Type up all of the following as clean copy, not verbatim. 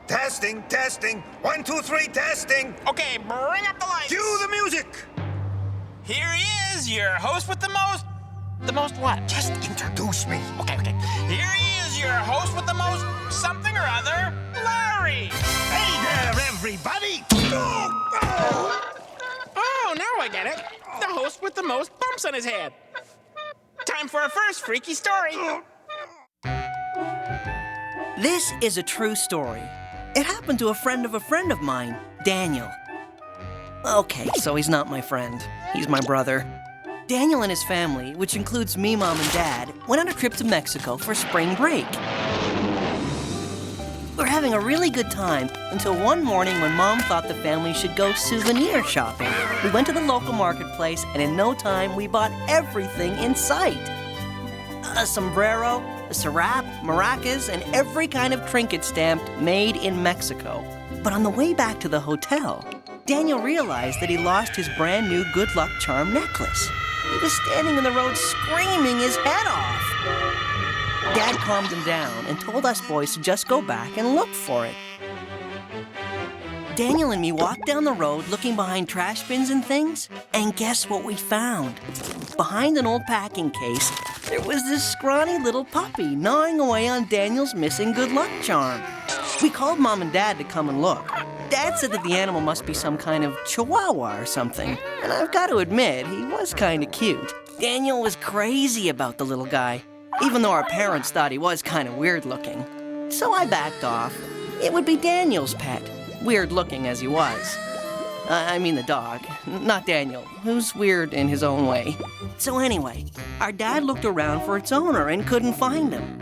Testing, testing. 1, 2, 3, testing. Okay, bring up the lights. Cue the music. Here he is, your host with the most... The most what? Just introduce me. Okay. Here he is, your host with the most something or other, Larry. Hey there, everybody. Oh, now I get it. The host with the most bumps on his head. Time for our first freaky story. This is a true story. It happened to a friend of mine, Daniel. Okay, so he's not my friend. He's my brother. Daniel and his family, which includes me, Mom, and Dad, went on a trip to Mexico for spring break. We were having a really good time until one morning when Mom thought the family should go souvenir shopping. We went to the local marketplace, and in no time, we bought everything in sight. A sombrero, a sarap, maracas, and every kind of trinket stamped made in Mexico. But on the way back to the hotel, Daniel realized that he lost his brand new good luck charm necklace. He was standing in the road screaming his head off. Dad calmed him down and told us boys to just go back and look for it. Daniel and me walked down the road looking behind trash bins and things, and guess what we found? Behind an old packing case, there was this scrawny little puppy gnawing away on Daniel's missing good luck charm. We called Mom and Dad to come and look. Dad said that the animal must be some kind of chihuahua or something, and I've got to admit, he was kind of cute. Daniel was crazy about the little guy, even though our parents thought he was kind of weird looking. So I backed off. It would be Daniel's pet, weird looking as he was. I mean the dog, not Daniel, who's weird in his own way. So anyway, our dad looked around for its owner and couldn't find him.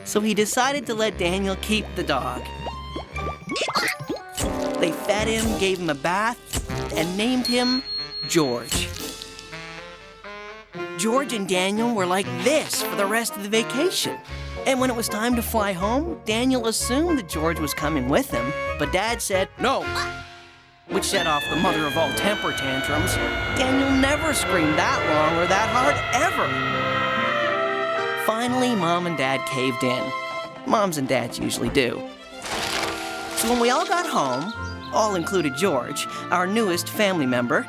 So he decided to let Daniel keep the dog. They fed him, gave him a bath, and named him George. George and Daniel were like this for the rest of the vacation. And when it was time to fly home, Daniel assumed that George was coming with him, but Dad said no, which set off the mother of all temper tantrums. Daniel never screamed that long or that hard, ever. Finally, Mom and Dad caved in. Moms and dads usually do. So when we all got home, all included George, our newest family member,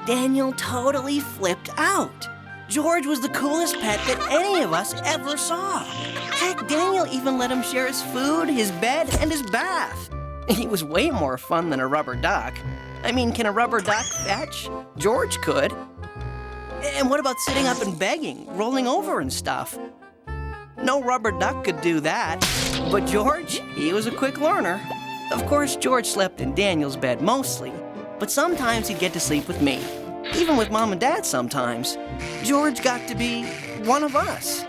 Daniel totally flipped out. George was the coolest pet that any of us ever saw. Heck, Daniel even let him share his food, his bed, and his bath. He was way more fun than a rubber duck. I mean, can a rubber duck fetch? George could. And what about sitting up and begging, rolling over and stuff? No rubber duck could do that. But George, he was a quick learner. Of course, George slept in Daniel's bed mostly, but sometimes he'd get to sleep with me. Even with Mom and Dad sometimes. George got to be one of us.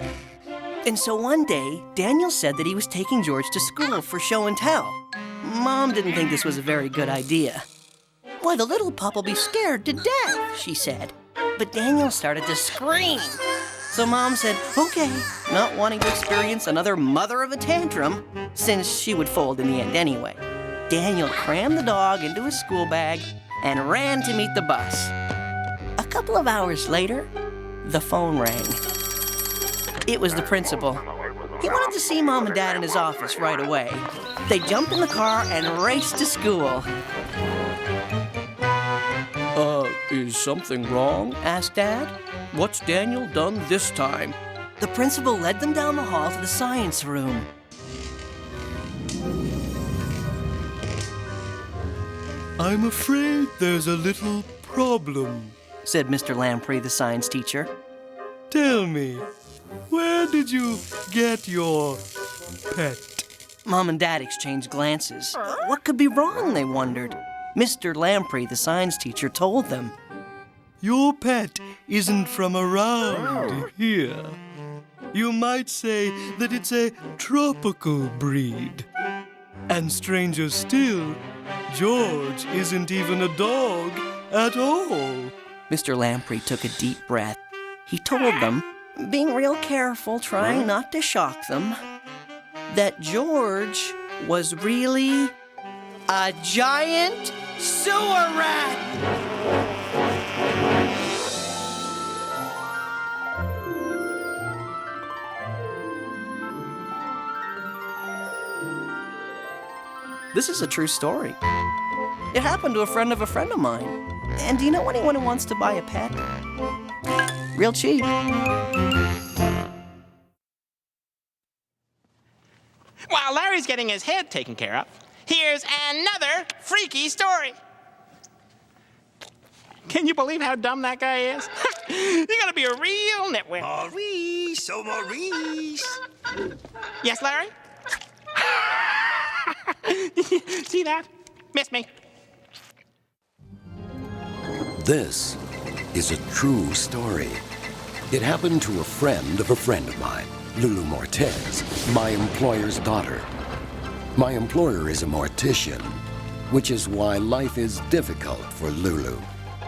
And so one day, Daniel said that he was taking George to school for show and tell. Mom didn't think this was a very good idea. Why, the little pup will be scared to death, she said. But Daniel started to scream. So Mom said, okay, not wanting to experience another mother of a tantrum, since she would fold in the end anyway. Daniel crammed the dog into his school bag and ran to meet the bus. A couple of hours later, the phone rang. It was the principal. He wanted to see Mom and Dad in his office right away. They jumped in the car and raced to school. Is something wrong? Asked Dad. What's Daniel done this time? The principal led them down the hall to the science room. I'm afraid there's a little problem, said Mr. Lamprey, the science teacher. Tell me, where did you get your pet? Mom and Dad exchanged glances. What could be wrong, they wondered. Mr. Lamprey, the science teacher, told them. Your pet isn't from around here. you might say that it's a tropical breed. And stranger still, George isn't even a dog at all. Mr. Lamprey took a deep breath. He told them, being real careful, trying not to shock them, that George was really a giant sewer rat. This is a true story. It happened to a friend of mine. And do you know anyone who wants to buy a pet? Real cheap. While Larry's getting his head taken care of, here's another freaky story. Can you believe how dumb that guy is? You gotta be a real nitwit. Maurice, oh Maurice. Yes, Larry? See that? Missed me. This is a true story. It happened to a friend of mine, Lulu Mortez, my employer's daughter. My employer is a mortician, which is why life is difficult for Lulu.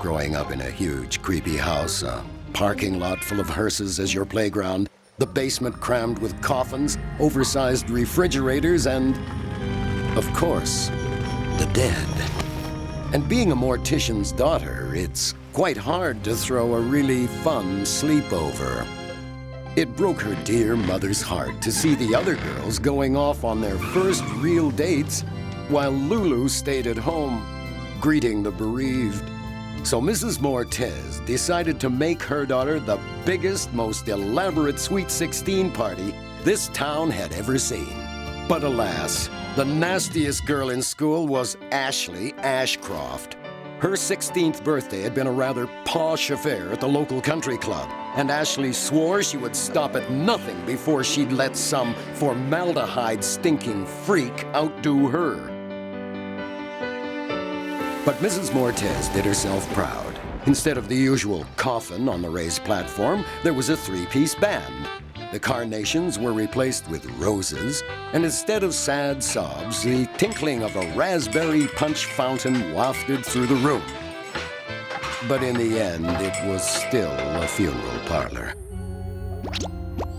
Growing up in a huge, creepy house, a parking lot full of hearses as your playground, the basement crammed with coffins, oversized refrigerators, and, of course, the dead. And being a mortician's daughter, it's quite hard to throw a really fun sleepover. It broke her dear mother's heart to see the other girls going off on their first real dates while Lulu stayed at home, greeting the bereaved. So Mrs. Mortez decided to make her daughter the biggest, most elaborate Sweet 16 party this town had ever seen. But alas, the nastiest girl in school was Ashley Ashcroft. Her 16th birthday had been a rather posh affair at the local country club, and Ashley swore she would stop at nothing before she'd let some formaldehyde-stinking freak outdo her. But Mrs. Mortez did herself proud. Instead of the usual coffin on the raised platform, there was a three-piece band. The carnations were replaced with roses, and instead of sad sobs, the tinkling of a raspberry punch fountain wafted through the room. But in the end, it was still a funeral parlor.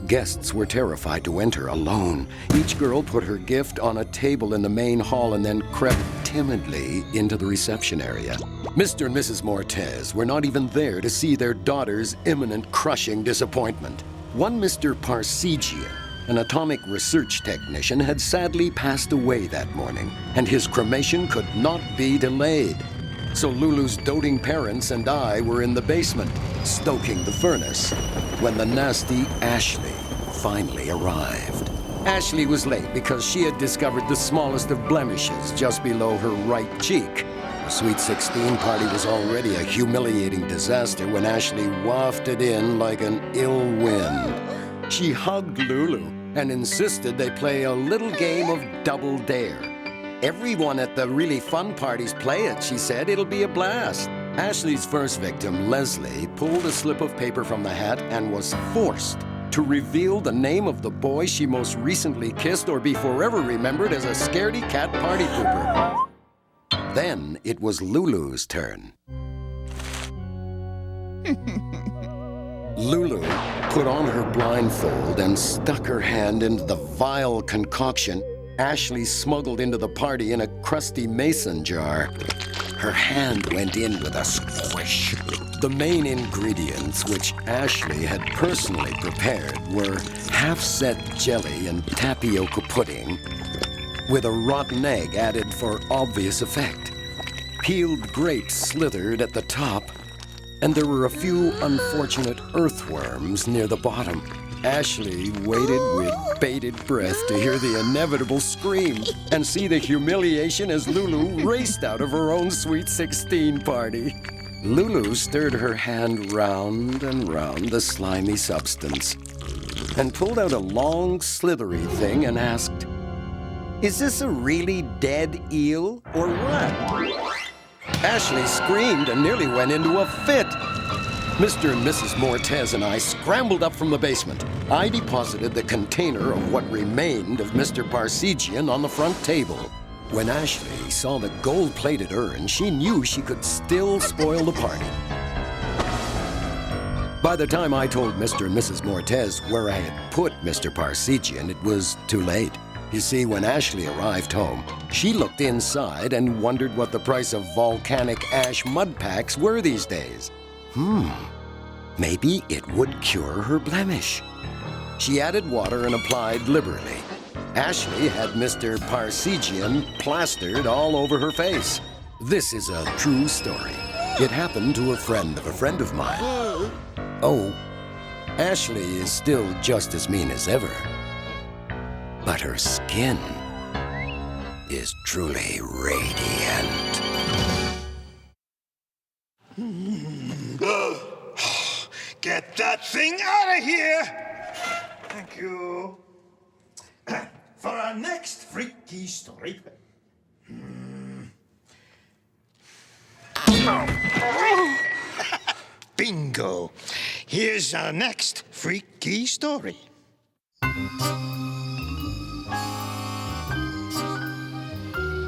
Guests were terrified to enter alone. Each girl put her gift on a table in the main hall and then crept timidly into the reception area. Mr. and Mrs. Mortez were not even there to see their daughter's imminent crushing disappointment. One Mr. Parsegian, an atomic research technician, had sadly passed away that morning, and his cremation could not be delayed. So Lulu's doting parents and I were in the basement, stoking the furnace, when the nasty Ashley finally arrived. Ashley was late because she had discovered the smallest of blemishes just below her right cheek. The Sweet 16 party was already a humiliating disaster when Ashley wafted in like an ill wind. She hugged Lulu and insisted they play a little game of Double Dare. Everyone at the really fun parties play it, she said. It'll be a blast. Ashley's first victim, Leslie, pulled a slip of paper from the hat and was forced to reveal the name of the boy she most recently kissed or be forever remembered as a scaredy cat party pooper. Then it was Lulu's turn. Lulu put on her blindfold and stuck her hand into the vile concoction Ashley smuggled into the party in a crusty mason jar. Her hand went in with a squish. The main ingredients, which Ashley had personally prepared, were half-set jelly and tapioca pudding, with a rotten egg added for obvious effect. Peeled grapes slithered at the top, and there were a few unfortunate earthworms near the bottom. Ashley waited with bated breath to hear the inevitable scream and see the humiliation as Lulu raced out of her own Sweet 16 party. Lulu stirred her hand round and round the slimy substance and pulled out a long, slithery thing and asked, "Is this a really dead eel or what?" Ashley screamed and nearly went into a fit. Mr. and Mrs. Mortez and I scrambled up from the basement. I deposited the container of what remained of Mr. Pigeon on the front table. When Ashley saw the gold-plated urn, she knew she could still spoil the party. By the time I told Mr. and Mrs. Mortez where I had put Mr. Pigeon, it was too late. You see, when Ashley arrived home, she looked inside and wondered what the price of volcanic ash mud packs were these days. Maybe it would cure her blemish. She added water and applied liberally. Ashley had Mr. Pigeon plastered all over her face. This is a true story. It happened to a friend of mine. Oh, Ashley is still just as mean as ever. But her skin is truly radiant. Get that thing out of here! Thank you. For our next freaky story. Bingo! Here's our next freaky story.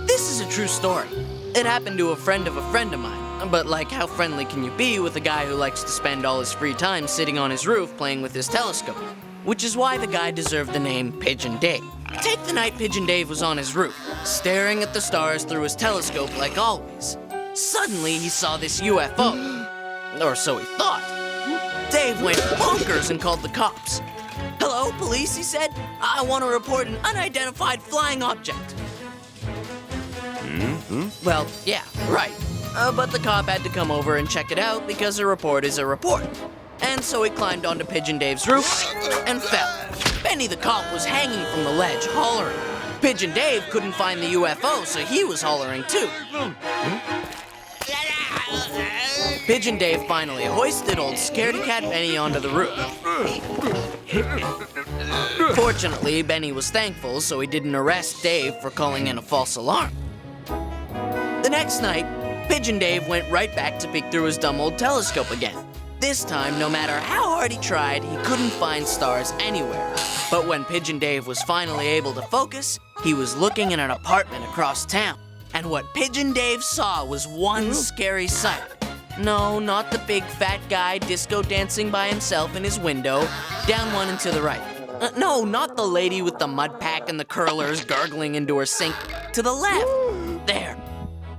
This is a true story. It happened to a friend of mine. But like, how friendly can you be with a guy who likes to spend all his free time sitting on his roof playing with his telescope? Which is why the guy deserved the name Pigeon Dave. Take the night Pigeon Dave was on his roof, staring at the stars through his telescope like always. Suddenly, he saw this UFO. Or so he thought. Dave went bonkers and called the cops. "Hello, police," he said. "I want to report an unidentified flying object." Well, yeah, right. But the cop had to come over and check it out because a report is a report. And so he climbed onto Pigeon Dave's roof and fell. Benny the cop was hanging from the ledge, hollering. Pigeon Dave couldn't find the UFO, so he was hollering too. Pigeon Dave finally hoisted old scaredy cat Benny onto the roof. Fortunately, Benny was thankful, so he didn't arrest Dave for calling in a false alarm. The next night, Pigeon Dave went right back to peek through his dumb old telescope again. This time, no matter how hard he tried, he couldn't find stars anywhere. But when Pigeon Dave was finally able to focus, he was looking in an apartment across town. And what Pigeon Dave saw was one scary sight. No, not the big fat guy disco dancing by himself in his window, down one and to the right. No, not the lady with the mud pack and the curlers gargling into her sink. To the left. There.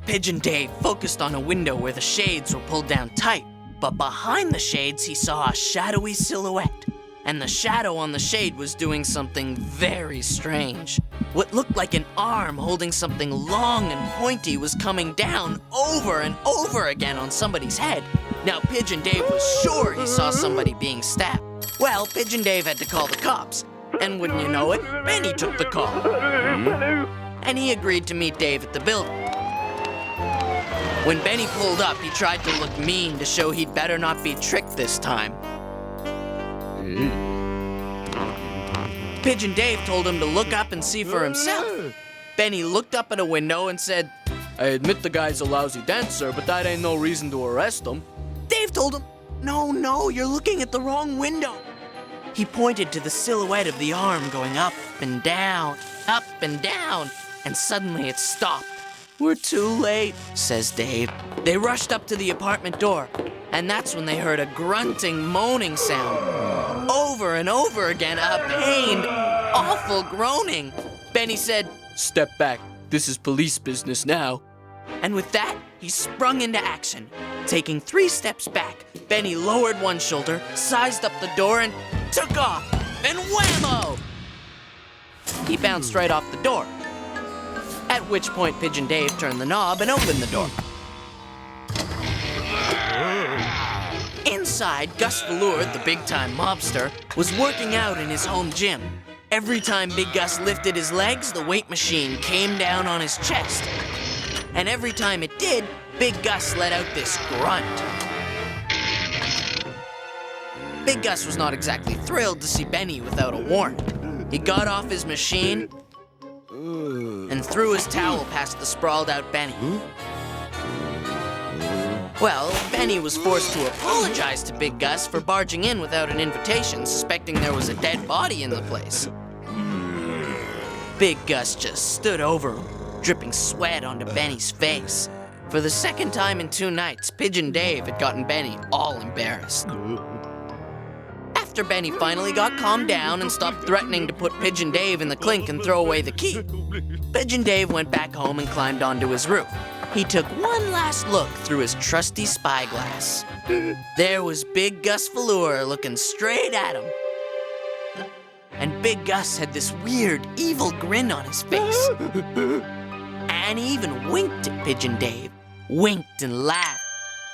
Pigeon Dave focused on a window where the shades were pulled down tight. But behind the shades, he saw a shadowy silhouette. And the shadow on the shade was doing something very strange. What looked like an arm holding something long and pointy was coming down over and over again on somebody's head. Now, Pigeon Dave was sure he saw somebody being stabbed. Well, Pigeon Dave had to call the cops. And wouldn't you know it, Benny took the call. And he agreed to meet Dave at the building. When Benny pulled up, he tried to look mean to show he'd better not be tricked this time. Pigeon Dave told him to look up and see for himself. Benny looked up at a window and said, "I admit the guy's a lousy dancer, but that ain't no reason to arrest him." Dave told him, No, you're looking at the wrong window." He pointed to the silhouette of the arm going up and down, and suddenly it stopped. "We're too late," says Dave. They rushed up to the apartment door, and that's when they heard a grunting, moaning sound. Over and over again, a pained, awful groaning. Benny said, "Step back. This is police business now." And with that, he sprung into action. Taking 3 steps back, Benny lowered one shoulder, sized up the door, and took off. And whammo! He bounced right off the door. At which point, Pigeon Dave turned the knob and opened the door. Inside, Gus Velour, the big-time mobster, was working out in his home gym. Every time Big Gus lifted his legs, the weight machine came down on his chest. And every time it did, Big Gus let out this grunt. Big Gus was not exactly thrilled to see Benny without a warrant. He got off his machine and threw his towel past the sprawled-out Benny. Well, Benny was forced to apologize to Big Gus for barging in without an invitation, suspecting there was a dead body in the place. Big Gus just stood over him, dripping sweat onto Benny's face. For the second time in 2 nights, Pigeon Dave had gotten Benny all embarrassed. After Benny finally got calmed down and stopped threatening to put Pigeon Dave in the clink and throw away the key, Pigeon Dave went back home and climbed onto his roof. He took one last look through his trusty spyglass. There was Big Gus Velour looking straight at him. And Big Gus had this weird, evil grin on his face. And he even winked at Pigeon Dave. Winked and laughed.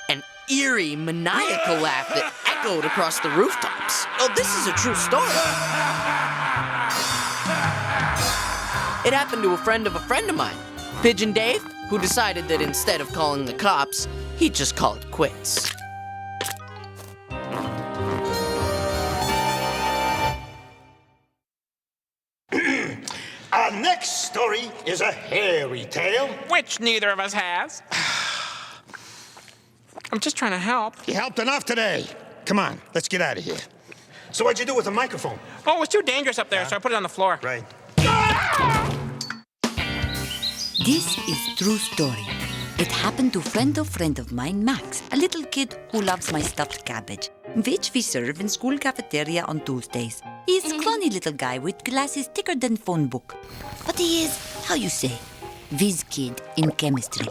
An eerie, maniacal laugh that echoed across the rooftops. Oh, this is a true story. It happened to a friend of mine, Pigeon Dave, who decided that instead of calling the cops, he'd just call it quits. Our next story is a hairy tale. Which neither of us has. I'm just trying to help. You helped enough today. Come on, let's get out of here. So what'd you do with the microphone? Oh, it was too dangerous up there, so I put it on the floor. Right. This is true story. It happened to friend of mine, Max, a little kid who loves my stuffed cabbage, which we serve in school cafeteria on Tuesdays. He's a scrawny little guy with glasses thicker than phone book. But he is, how you say, whiz kid in chemistry.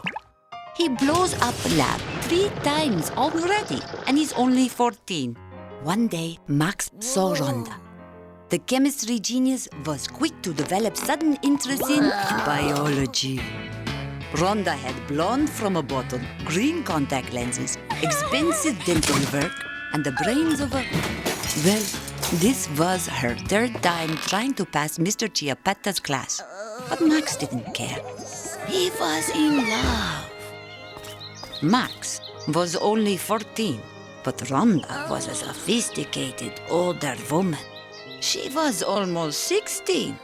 He blows up lab 3 times already, and he's only 14. One day, Max saw Rhonda. The chemistry genius was quick to develop sudden interest in biology. Rhonda had blonde from a bottle, green contact lenses, expensive dental work, and the brains of a... Well, this was her 3rd time trying to pass Mr. Chiappatta's class. But Max didn't care. He was in love. Max was only 14, but Rhonda was a sophisticated older woman. She was almost 16.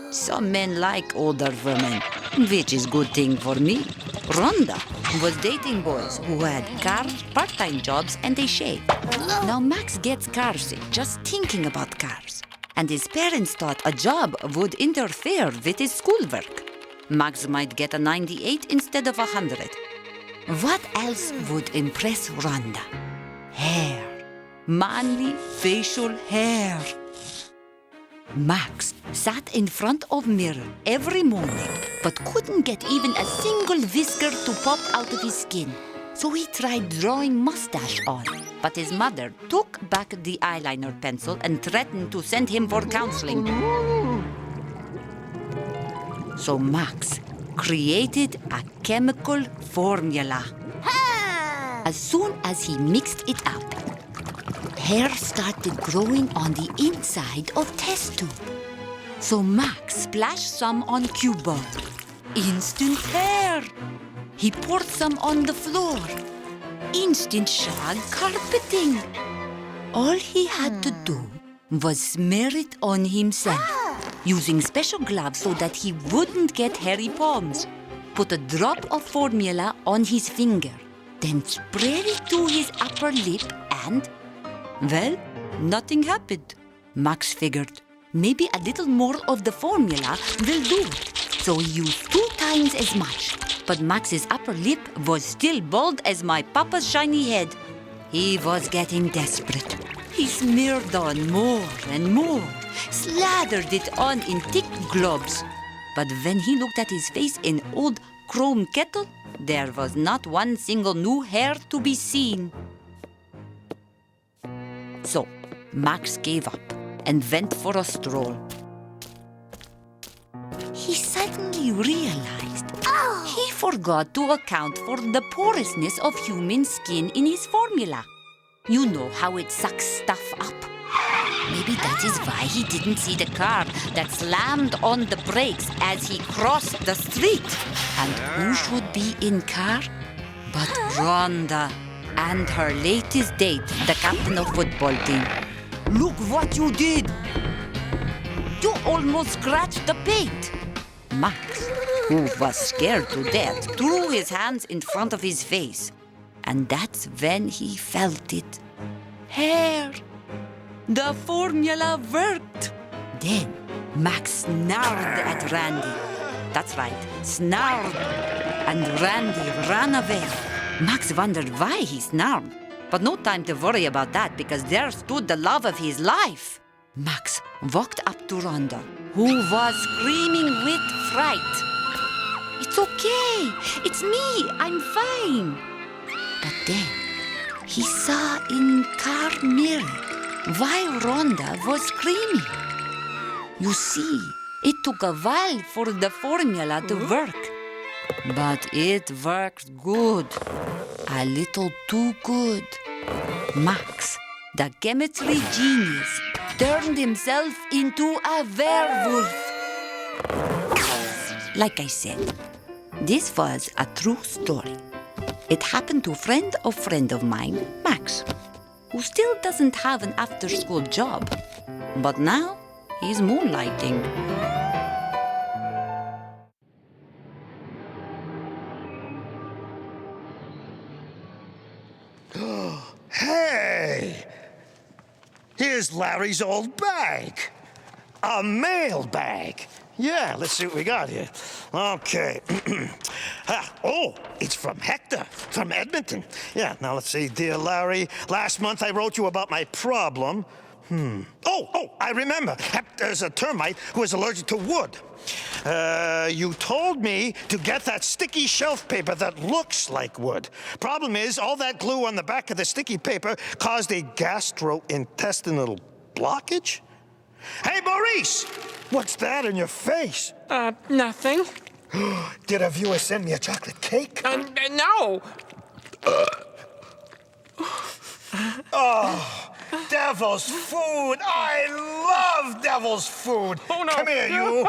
Some men like older women, which is good thing for me. Rhonda was dating boys who had cars, part-time jobs, and a shave. Now Max gets car sick just thinking about cars. And his parents thought a job would interfere with his schoolwork. Max might get a 98 instead of 100. What else would impress Rhonda? Hair. Manly facial hair. Max sat in front of mirror every morning, but couldn't get even a single whisker to pop out of his skin. So he tried drawing mustache on, but his mother took back the eyeliner pencil and threatened to send him for counseling. So Max created a chemical formula. As soon as he mixed it up, hair started growing on the inside of test tube. So Max splashed some on cue ball. Instant hair. He poured some on the floor. Instant shag carpeting. All he had to do was smear it on himself, using special gloves so that he wouldn't get hairy palms. Put a drop of formula on his finger, then spread it to his upper lip and... Well, nothing happened. Max figured maybe a little more of the formula will do. So he used 2 times as much. But Max's upper lip was still bald as my papa's shiny head. He was getting desperate. He smeared on more and more, slathered it on in thick globs. But when he looked at his face in old chrome kettle, there was not one single new hair to be seen. So, Max gave up and went for a stroll. He suddenly realized he forgot to account for the porousness of human skin in his formula. You know how it sucks stuff up. Maybe that is why he didn't see the car that slammed on the brakes as he crossed the street. And who should be in car but Rhonda and her latest date, the captain of football team. Look what you did! You almost scratched the paint. Max, who was scared to death, threw his hands in front of his face. And that's when he felt it. Hair. The formula worked. Then Max snarled at Randy. That's right, snarled. And Randy ran away. Max wondered why he snarled. But no time to worry about that because there stood the love of his life. Max walked up to Rhonda, who was screaming with fright. It's okay. It's me. I'm fine. But then he saw in car mirror why Rhonda was screaming. You see, it took a while for the formula to work. But it worked good. A little too good. Max, the chemistry genius, turned himself into a werewolf. Like I said, this was a true story. It happened to a friend of mine, Max, who still doesn't have an after-school job. But now, he's moonlighting. Hey! Here's Larry's old bag. A mail bag. Yeah, let's see what we got here. Okay. Oh, it's from Hector, from Edmonton. Yeah, now let's see. Dear Larry, last month I wrote you about my problem. Oh, I remember. Hector's a termite who is allergic to wood. You told me to get that sticky shelf paper that looks like wood. Problem is, all that glue on the back of the sticky paper caused a gastrointestinal blockage. Hey, Maurice! What's that in your face? Nothing. Did a viewer send me a chocolate cake? No. Oh, devil's food. I love devil's food. Oh, no. Come here, you.